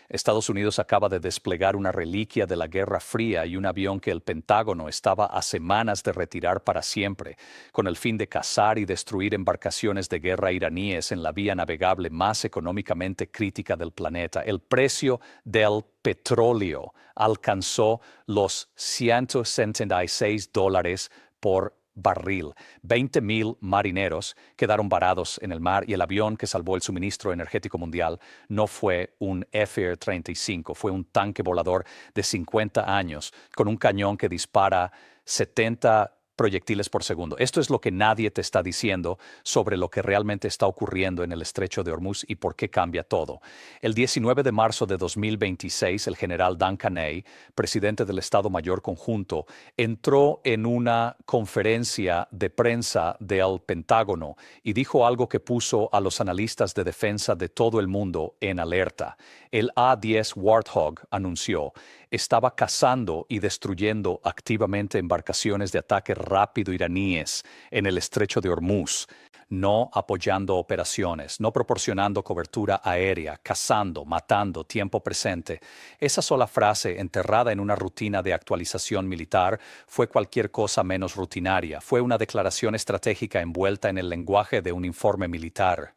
Estados Unidos acaba de desplegar una reliquia de la Guerra Fría y un avión que el Pentágono estaba a semanas de retirar para siempre, con el fin de cazar y destruir embarcaciones de guerra iraníes en la vía navegable más económicamente crítica del planeta. El precio del petróleo alcanzó los $176 por barril. 20,000 marineros quedaron varados en el mar y el avión que salvó el suministro energético mundial no fue un F-35, fue un tanque volador de 50 años con un cañón que dispara 70 proyectiles por segundo. Esto es lo que nadie te está diciendo sobre lo que realmente está ocurriendo en el estrecho de Hormuz y por qué cambia todo. El 19 de marzo de 2026, el general Dan Caney, presidente del Estado Mayor Conjunto, entró en una conferencia de prensa del Pentágono y dijo algo que puso a los analistas de defensa de todo el mundo en alerta. El A-10 Warthog, anunció, estaba cazando y destruyendo activamente embarcaciones de ataque rápido iraníes en el estrecho de Hormuz, no apoyando operaciones, no proporcionando cobertura aérea, cazando, matando, tiempo presente. Esa sola frase, enterrada en una rutina de actualización militar, fue cualquier cosa menos rutinaria. Fue una declaración estratégica envuelta en el lenguaje de un informe militar.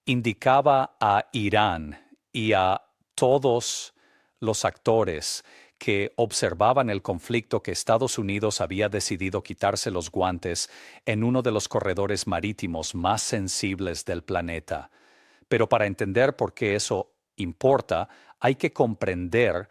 Indicaba a Irán y a todos los actores que observaban el conflicto que Estados Unidos había decidido quitarse los guantes en uno de los corredores marítimos más sensibles del planeta. Pero para entender por qué eso importa, hay que comprender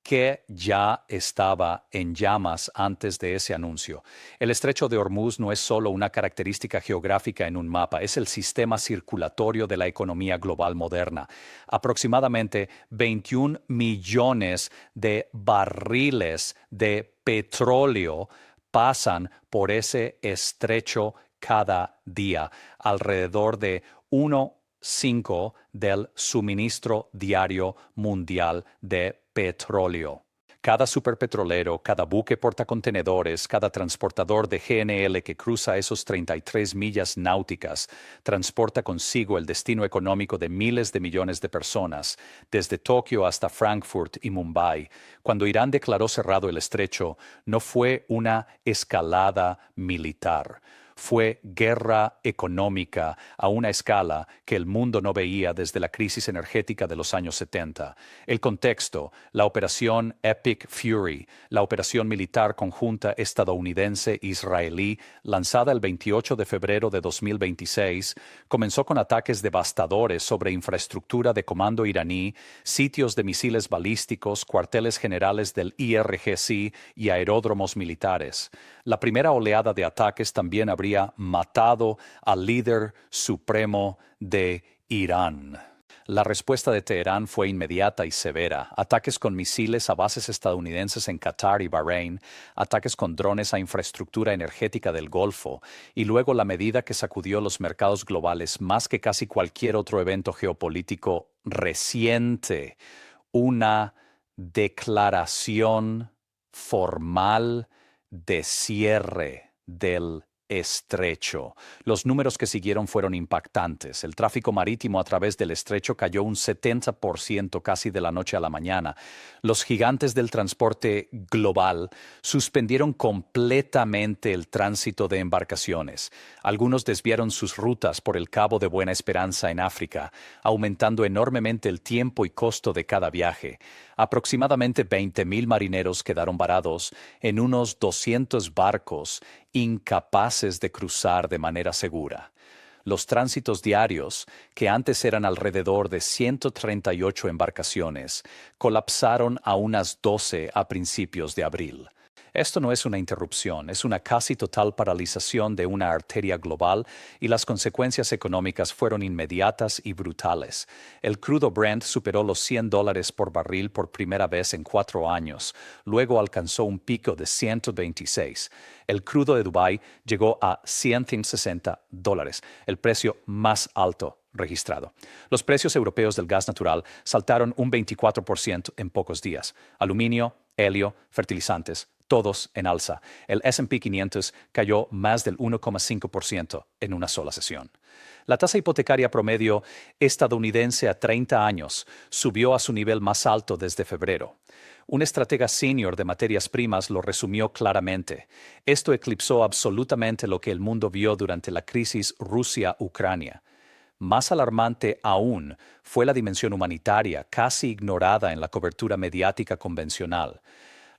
que ya estaba en llamas antes de ese anuncio. El estrecho de Hormuz no es solo una característica geográfica en un mapa, es el sistema circulatorio de la economía global moderna. Aproximadamente 21 millones de barriles de petróleo pasan por ese estrecho cada día, alrededor de 1,5 del suministro diario mundial de petróleo. Cada superpetrolero, cada buque portacontenedores, cada transportador de GNL que cruza esos 33 millas náuticas transporta consigo el destino económico de miles de millones de personas, desde Tokio hasta Frankfurt y Mumbai. Cuando Irán declaró cerrado el estrecho, no fue una escalada militar. Fue guerra económica a una escala que el mundo no veía desde la crisis energética de los años 70. El contexto, la operación Epic Fury, la operación militar conjunta estadounidense-israelí lanzada el 28 de febrero de 2026, comenzó con ataques devastadores sobre infraestructura de comando iraní, sitios de misiles balísticos, cuarteles generales del IRGC y aeródromos militares. La primera oleada de ataques también habría matado al líder supremo de Irán. La respuesta de Teherán fue inmediata y severa. Ataques con misiles a bases estadounidenses en Qatar y Bahrein, ataques con drones a infraestructura energética del Golfo, y luego la medida que sacudió los mercados globales más que casi cualquier otro evento geopolítico reciente, una declaración formal de cierre del estrecho. Los números que siguieron fueron impactantes. El tráfico marítimo a través del estrecho cayó un 70% casi de la noche a la mañana. Los gigantes del transporte global suspendieron completamente el tránsito de embarcaciones. Algunos desviaron sus rutas por el Cabo de Buena Esperanza en África, aumentando enormemente el tiempo y costo de cada viaje. Aproximadamente 20,000 marineros quedaron varados en unos 200 barcos incapaces de cruzar de manera segura. Los tránsitos diarios, que antes eran alrededor de 138 embarcaciones, colapsaron a unas 12 a principios de abril. Esto no es una interrupción, es una casi total paralización de una arteria global y las consecuencias económicas fueron inmediatas y brutales. El crudo Brent superó los $100 por barril por primera vez en 4 años, luego alcanzó un pico de 126. El crudo de Dubái llegó a $160, el precio más alto registrado. Los precios europeos del gas natural saltaron un 24% en pocos días. Aluminio, helio, fertilizantes, todos en alza. El S&P 500 cayó más del 1,5% en una sola sesión. La tasa hipotecaria promedio estadounidense a 30 años subió a su nivel más alto desde febrero. Un estratega senior de materias primas lo resumió claramente. Esto eclipsó absolutamente lo que el mundo vio durante la crisis Rusia-Ucrania. Más alarmante aún fue la dimensión humanitaria, casi ignorada en la cobertura mediática convencional.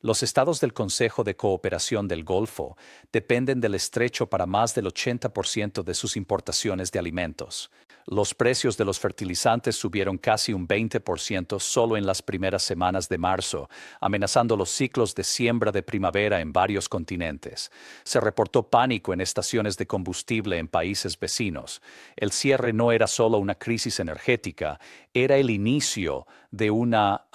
Los estados del Consejo de Cooperación del Golfo dependen del estrecho para más del 80% de sus importaciones de alimentos. Los precios de los fertilizantes subieron casi un 20% solo en las primeras semanas de marzo, amenazando los ciclos de siembra de primavera en varios continentes. Se reportó pánico en estaciones de combustible en países vecinos. El cierre no era solo una crisis energética, era el inicio de una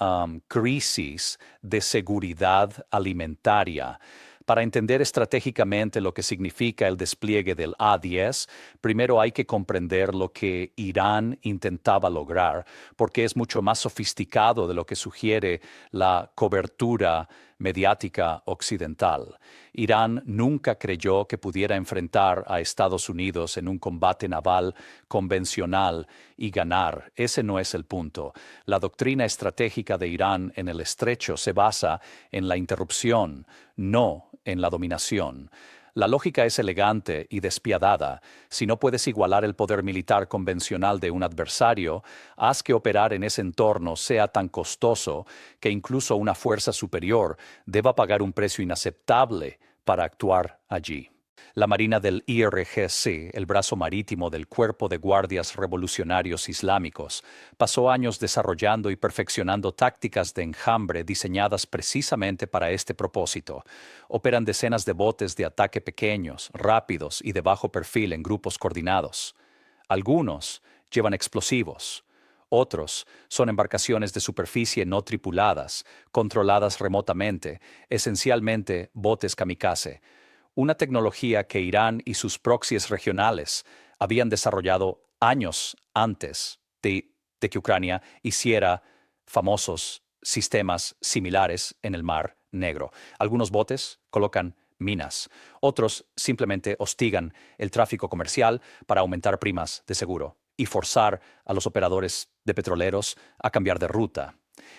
crisis de seguridad alimentaria. Para entender estratégicamente lo que significa el despliegue del A-10, primero hay que comprender lo que Irán intentaba lograr, porque es mucho más sofisticado de lo que sugiere la cobertura mediática occidental. Irán nunca creyó que pudiera enfrentar a Estados Unidos en un combate naval convencional y ganar. Ese no es el punto. La doctrina estratégica de Irán en el estrecho se basa en la interrupción, no en la dominación. La lógica es elegante y despiadada. Si no puedes igualar el poder militar convencional de un adversario, haz que operar en ese entorno sea tan costoso que incluso una fuerza superior deba pagar un precio inaceptable para actuar allí. La Marina del IRGC, el brazo marítimo del Cuerpo de Guardias Revolucionarios Islámicos, pasó años desarrollando y perfeccionando tácticas de enjambre diseñadas precisamente para este propósito. Operan decenas de botes de ataque pequeños, rápidos y de bajo perfil en grupos coordinados. Algunos llevan explosivos. Otros son embarcaciones de superficie no tripuladas, controladas remotamente, esencialmente botes kamikaze. Una tecnología que Irán y sus proxies regionales habían desarrollado años antes de que Ucrania hiciera famosos sistemas similares en el Mar Negro. Algunos botes colocan minas, otros simplemente hostigan el tráfico comercial para aumentar primas de seguro y forzar a los operadores de petroleros a cambiar de ruta.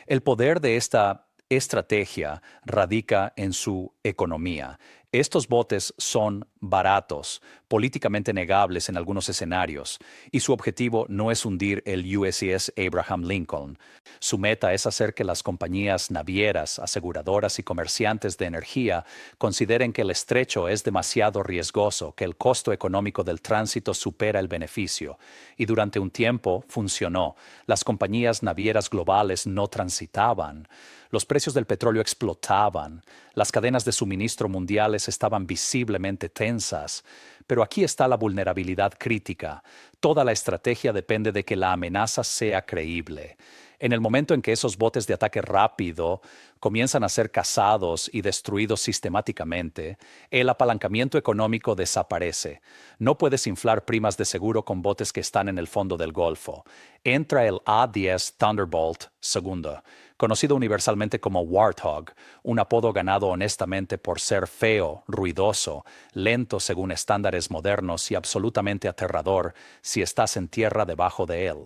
El poder de esta estrategia radica en su economía. Estos botes son baratos, políticamente negables en algunos escenarios, y su objetivo no es hundir el USS Abraham Lincoln. Su meta es hacer que las compañías navieras, aseguradoras y comerciantes de energía consideren que el estrecho es demasiado riesgoso, que el costo económico del tránsito supera el beneficio. Y durante un tiempo funcionó. Las compañías navieras globales no transitaban. Los precios del petróleo explotaban. Las cadenas de suministro mundiales estaban visiblemente tensas. Pero aquí está la vulnerabilidad crítica. Toda la estrategia depende de que la amenaza sea creíble. En el momento en que esos botes de ataque rápido comienzan a ser cazados y destruidos sistemáticamente, el apalancamiento económico desaparece. No puedes inflar primas de seguro con botes que están en el fondo del Golfo. Entra el A-10 Thunderbolt II, conocido universalmente como Warthog, un apodo ganado honestamente por ser feo, ruidoso, lento según estándares modernos y absolutamente aterrador si estás en tierra debajo de él.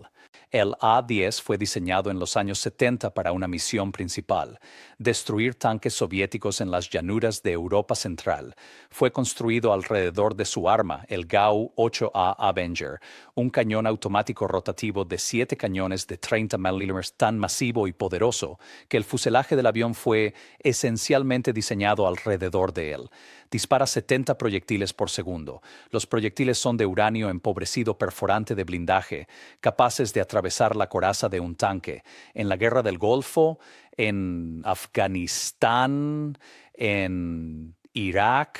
El A-10 fue diseñado en los años 70 para una misión principal: destruir tanques soviéticos en las llanuras de Europa Central. Fue construido alrededor de su arma, el GAU-8A Avenger, un cañón automático rotativo de 7 cañones de 30 mm tan masivo y poderoso que el fuselaje del avión fue esencialmente diseñado alrededor de él. Dispara 70 proyectiles por segundo. Los proyectiles son de uranio empobrecido perforante de blindaje, capaces de atravesar la coraza de un tanque. En la Guerra del Golfo, en Afganistán, en Irak,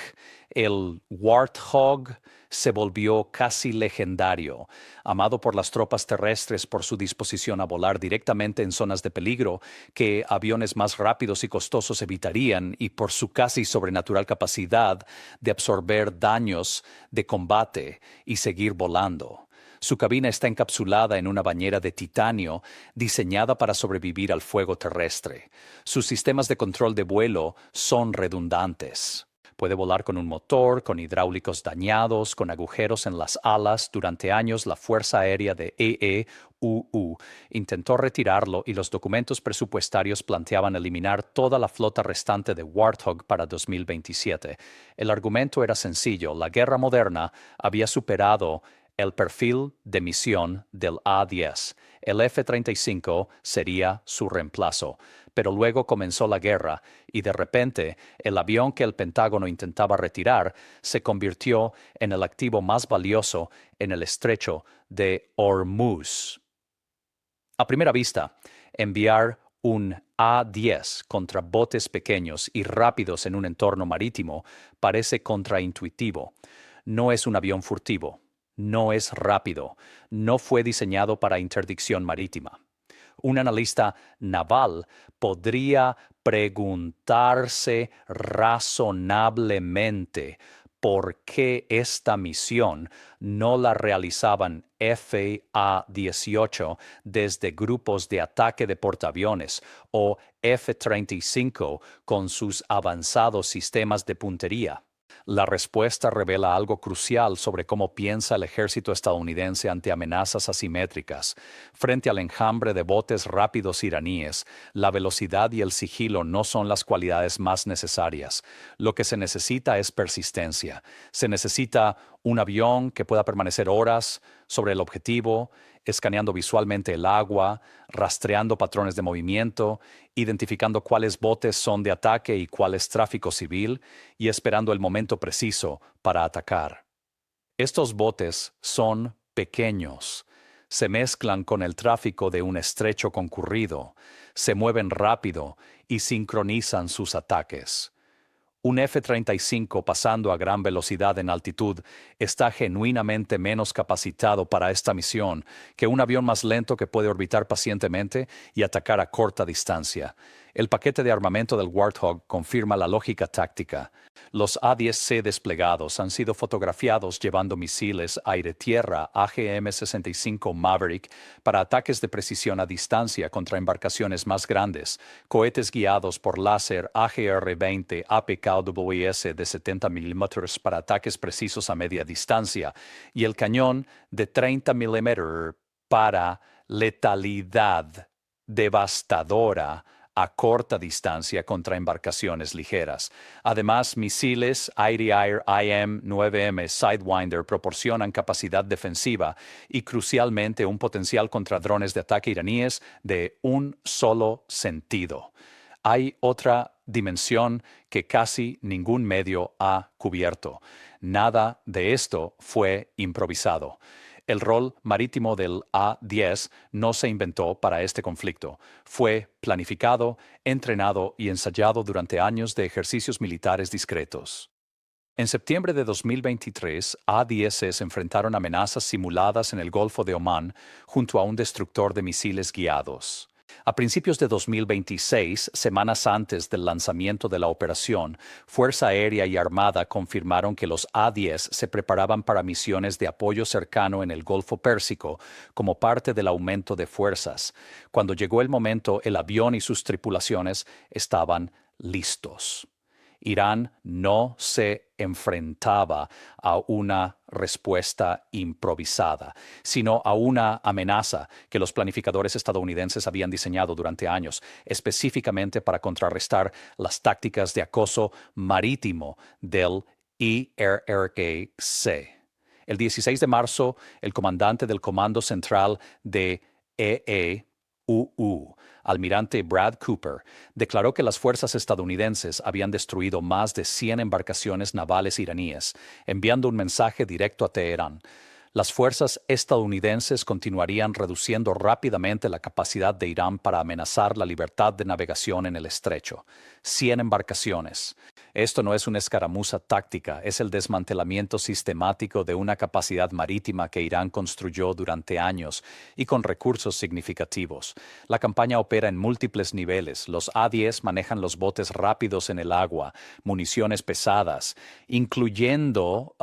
el Warthog se volvió casi legendario, amado por las tropas terrestres por su disposición a volar directamente en zonas de peligro que aviones más rápidos y costosos evitarían, y por su casi sobrenatural capacidad de absorber daños de combate y seguir volando. Su cabina está encapsulada en una bañera de titanio diseñada para sobrevivir al fuego terrestre. Sus sistemas de control de vuelo son redundantes. Puede volar con un motor, con hidráulicos dañados, con agujeros en las alas. Durante años, la Fuerza Aérea de EEUU intentó retirarlo y los documentos presupuestarios planteaban eliminar toda la flota restante de Warthog para 2027. El argumento era sencillo: la guerra moderna había superado el perfil de misión del A-10. El F-35 sería su reemplazo. Pero luego comenzó la guerra y de repente el avión que el Pentágono intentaba retirar se convirtió en el activo más valioso en el estrecho de Hormuz. A primera vista, enviar un A-10 contra botes pequeños y rápidos en un entorno marítimo parece contraintuitivo. No es un avión furtivo, no es rápido, no fue diseñado para interdicción marítima. Un analista naval podría preguntarse razonablemente por qué esta misión no la realizaban FA-18 desde grupos de ataque de portaaviones o F-35 con sus avanzados sistemas de puntería. La respuesta revela algo crucial sobre cómo piensa el ejército estadounidense ante amenazas asimétricas. Frente al enjambre de botes rápidos iraníes, la velocidad y el sigilo no son las cualidades más necesarias. Lo que se necesita es persistencia. Se necesita un avión que pueda permanecer horas sobre el objetivo, escaneando visualmente el agua, rastreando patrones de movimiento, identificando cuáles botes son de ataque y cuáles tráfico civil, y esperando el momento preciso para atacar. Estos botes son pequeños, se mezclan con el tráfico de un estrecho concurrido, se mueven rápido y sincronizan sus ataques. Un F-35 pasando a gran velocidad en altitud está genuinamente menos capacitado para esta misión que un avión más lento que puede orbitar pacientemente y atacar a corta distancia. El paquete de armamento del Warthog confirma la lógica táctica. Los A-10C desplegados han sido fotografiados llevando misiles aire-tierra AGM-65 Maverick para ataques de precisión a distancia contra embarcaciones más grandes, cohetes guiados por láser AGR-20 APKWS de 70 mm para ataques precisos a media distancia y el cañón de 30 mm para letalidad devastadora a corta distancia contra embarcaciones ligeras. Además, misiles Air-to-Air IM-9M Sidewinder proporcionan capacidad defensiva y, crucialmente, un potencial contra drones de ataque iraníes de un solo sentido. Hay otra dimensión que casi ningún medio ha cubierto. Nada de esto fue improvisado. El rol marítimo del A-10 no se inventó para este conflicto. Fue planificado, entrenado y ensayado durante años de ejercicios militares discretos. En septiembre de 2023, A-10 se enfrentaron a amenazas simuladas en el Golfo de Omán junto a un destructor de misiles guiados. A principios de 2026, semanas antes del lanzamiento de la operación, Fuerza Aérea y Armada confirmaron que los A-10 se preparaban para misiones de apoyo cercano en el Golfo Pérsico como parte del aumento de fuerzas. Cuando llegó el momento, el avión y sus tripulaciones estaban listos. Irán no se enfrentaba a una respuesta improvisada, sino a una amenaza que los planificadores estadounidenses habían diseñado durante años, específicamente para contrarrestar las tácticas de acoso marítimo del IRGC. El 16 de marzo, el comandante del Comando Central de EEUU, almirante Brad Cooper, declaró que las fuerzas estadounidenses habían destruido más de 100 embarcaciones navales iraníes, enviando un mensaje directo a Teherán. Las fuerzas estadounidenses continuarían reduciendo rápidamente la capacidad de Irán para amenazar la libertad de navegación en el estrecho. 100 embarcaciones. Esto no es una escaramuza táctica, es el desmantelamiento sistemático de una capacidad marítima que Irán construyó durante años y con recursos significativos. La campaña opera en múltiples niveles. Los A-10 manejan los botes rápidos en el agua, municiones pesadas, incluyendo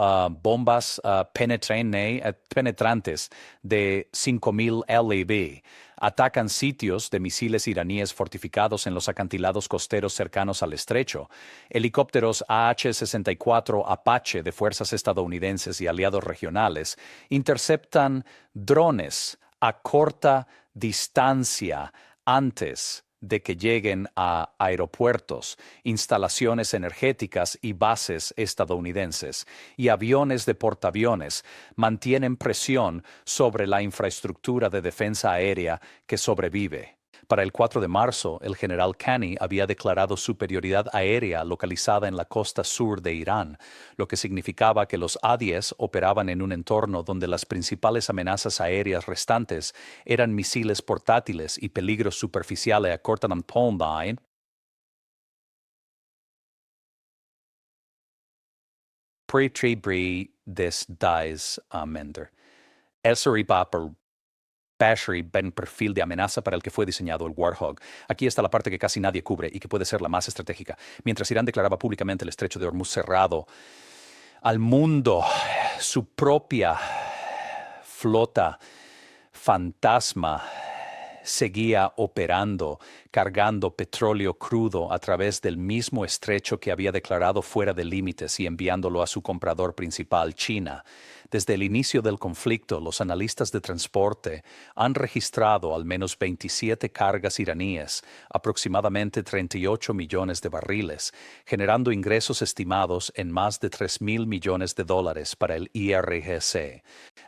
bombas penetrantes de 5.000 LEB. Atacan sitios de misiles iraníes fortificados en los acantilados costeros cercanos al estrecho. Helicópteros AH-64 Apache de fuerzas estadounidenses y aliados regionales interceptan drones a corta distancia antes de que lleguen a aeropuertos, instalaciones energéticas y bases estadounidenses, y aviones de portaaviones mantienen presión sobre la infraestructura de defensa aérea que sobrevive. Para el 4 de marzo, el general Kani había declarado superioridad aérea localizada en la costa sur de Irán, lo que significaba que los A-10 operaban en un entorno donde las principales amenazas aéreas restantes eran misiles portátiles y peligros superficiales a corta distancia. Pre-tribri des dies amender. Eso ripa per Bashery ven perfil de amenaza para el que fue diseñado el Warthog. Aquí está la parte que casi nadie cubre y que puede ser la más estratégica. Mientras Irán declaraba públicamente el estrecho de Hormuz cerrado al mundo, su propia flota fantasma seguía operando, cargando petróleo crudo a través del mismo estrecho que había declarado fuera de límites y enviándolo a su comprador principal, China. Desde el inicio del conflicto, los analistas de transporte han registrado al menos 27 cargas iraníes, aproximadamente 38 millones de barriles, generando ingresos estimados en más de 3.000 millones de dólares para el IRGC.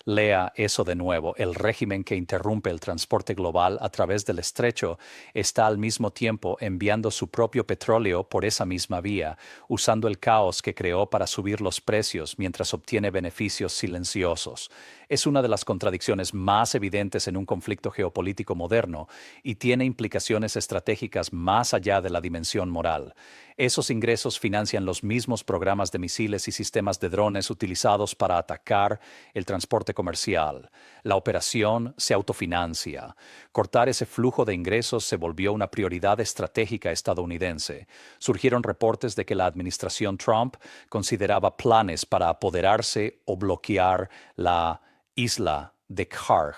Lea eso de nuevo: el régimen que interrumpe el transporte global a través del estrecho está al mismo tiempo enviando su propio petróleo por esa misma vía, usando el caos que creó para subir los precios mientras obtiene beneficios silenciosos. Es una de las contradicciones más evidentes en un conflicto geopolítico moderno y tiene implicaciones estratégicas más allá de la dimensión moral. Esos ingresos financian los mismos programas de misiles y sistemas de drones utilizados para atacar el transporte comercial. La operación se autofinancia. Cortar ese flujo de ingresos se volvió una prioridad estratégica estadounidense. Surgieron reportes de que la administración Trump consideraba planes para apoderarse o bloquear la isla de Kharg,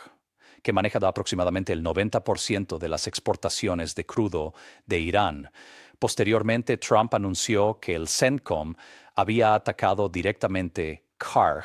que maneja aproximadamente el 90% de las exportaciones de crudo de Irán. Posteriormente, Trump anunció que el CENTCOM había atacado directamente Kharg.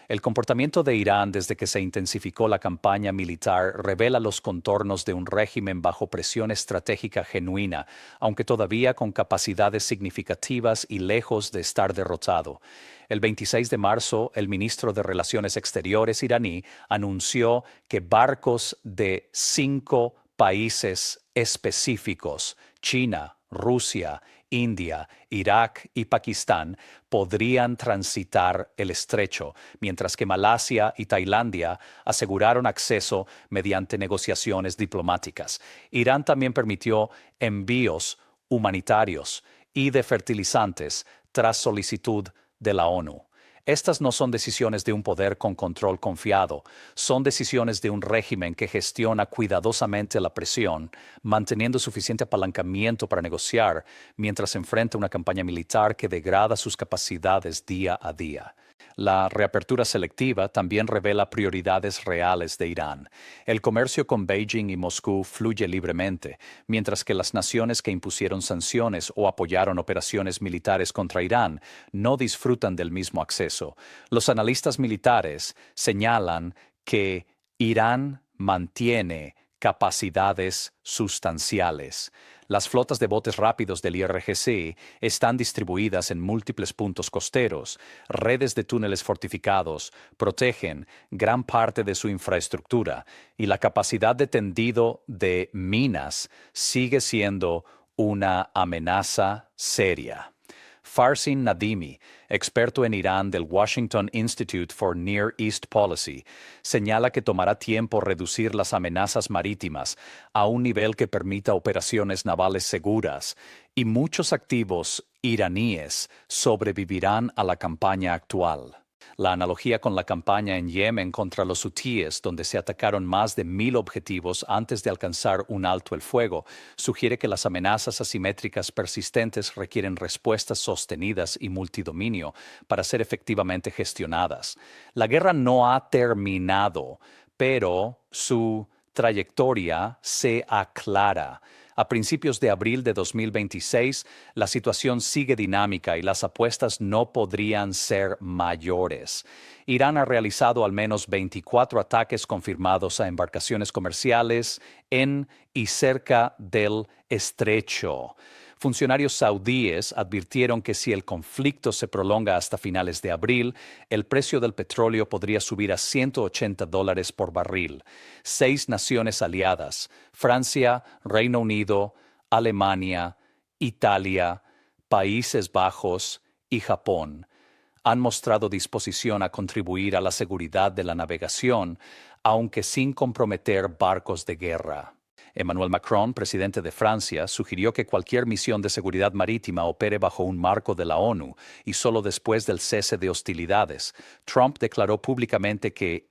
El comportamiento de Irán desde que se intensificó la campaña militar revela los contornos de un régimen bajo presión estratégica genuina, aunque todavía con capacidades significativas y lejos de estar derrotado. El 26 de marzo, el ministro de Relaciones Exteriores iraní anunció que barcos de 5 países específicos, China, Rusia, India, Irak y Pakistán, podrían transitar el estrecho, mientras que Malasia y Tailandia aseguraron acceso mediante negociaciones diplomáticas. Irán también permitió envíos humanitarios y de fertilizantes tras solicitud de la ONU. Estas no son decisiones de un poder con control confiado, son decisiones de un régimen que gestiona cuidadosamente la presión, manteniendo suficiente apalancamiento para negociar mientras enfrenta una campaña militar que degrada sus capacidades día a día. La reapertura selectiva también revela prioridades reales de Irán. El comercio con Beijing y Moscú fluye libremente, mientras que las naciones que impusieron sanciones o apoyaron operaciones militares contra Irán no disfrutan del mismo acceso. Los analistas militares señalan que Irán mantiene capacidades sustanciales. Las flotas de botes rápidos del IRGC están distribuidas en múltiples puntos costeros. Redes de túneles fortificados protegen gran parte de su infraestructura y la capacidad de tendido de minas sigue siendo una amenaza seria. Farsin Nadimi, experto en Irán del Washington Institute for Near East Policy, señala que tomará tiempo reducir las amenazas marítimas a un nivel que permita operaciones navales seguras, y muchos activos iraníes sobrevivirán a la campaña actual. La analogía con la campaña en Yemen contra los hutíes, donde se atacaron más de 1.000 objetivos antes de alcanzar un alto el fuego, sugiere que las amenazas asimétricas persistentes requieren respuestas sostenidas y multidominio para ser efectivamente gestionadas. La guerra no ha terminado, pero su trayectoria se aclara. A principios de abril de 2026, la situación sigue dinámica y las apuestas no podrían ser mayores. Irán ha realizado al menos 24 ataques confirmados a embarcaciones comerciales en y cerca del estrecho. Funcionarios saudíes advirtieron que si el conflicto se prolonga hasta finales de abril, el precio del petróleo podría subir a $180 por barril. 6 naciones aliadas, Francia, Reino Unido, Alemania, Italia, Países Bajos y Japón, han mostrado disposición a contribuir a la seguridad de la navegación, aunque sin comprometer barcos de guerra. Emmanuel Macron, presidente de Francia, sugirió que cualquier misión de seguridad marítima opere bajo un marco de la ONU y solo después del cese de hostilidades. Trump declaró públicamente que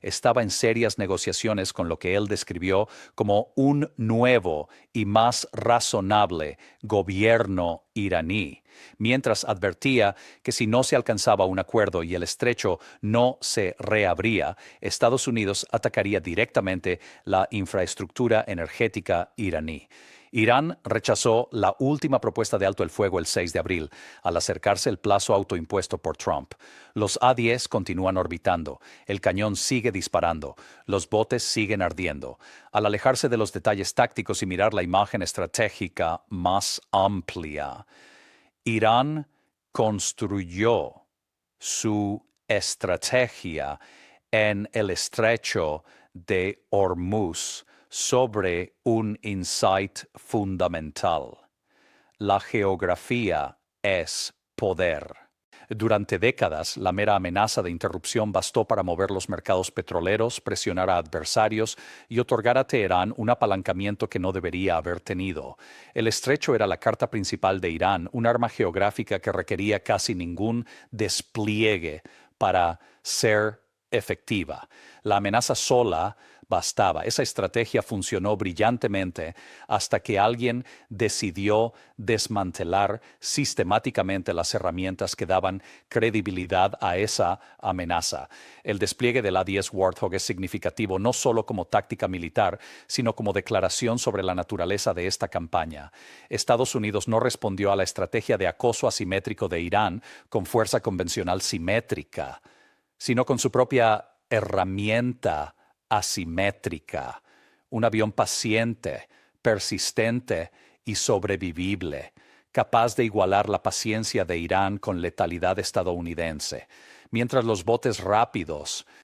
estaba en serias negociaciones con lo que él describió como un nuevo y más razonable gobierno iraní, mientras advertía que si no se alcanzaba un acuerdo y el estrecho no se reabría, Estados Unidos atacaría directamente la infraestructura energética iraní. Irán rechazó la última propuesta de alto el fuego el 6 de abril, al acercarse el plazo autoimpuesto por Trump. Los A-10 continúan orbitando, el cañón sigue disparando, los botes siguen ardiendo. Al alejarse de los detalles tácticos y mirar la imagen estratégica más amplia, Irán construyó su estrategia en el estrecho de Hormuz sobre un insight fundamental. La geografía es poder. Durante décadas, la mera amenaza de interrupción bastó para mover los mercados petroleros, presionar a adversarios y otorgar a Teherán un apalancamiento que no debería haber tenido. El estrecho era la carta principal de Irán, un arma geográfica que requería casi ningún despliegue para ser efectiva. La amenaza sola bastaba. Esa estrategia funcionó brillantemente hasta que alguien decidió desmantelar sistemáticamente las herramientas que daban credibilidad a esa amenaza. El despliegue del A-10 Warthog es significativo no solo como táctica militar, sino como declaración sobre la naturaleza de esta campaña. Estados Unidos no respondió a la estrategia de acoso asimétrico de Irán con fuerza convencional simétrica, sino con su propia herramienta asimétrica, un avión paciente, persistente y sobrevivible, capaz de igualar la paciencia de Irán con letalidad estadounidense. Mientras los botes rápidos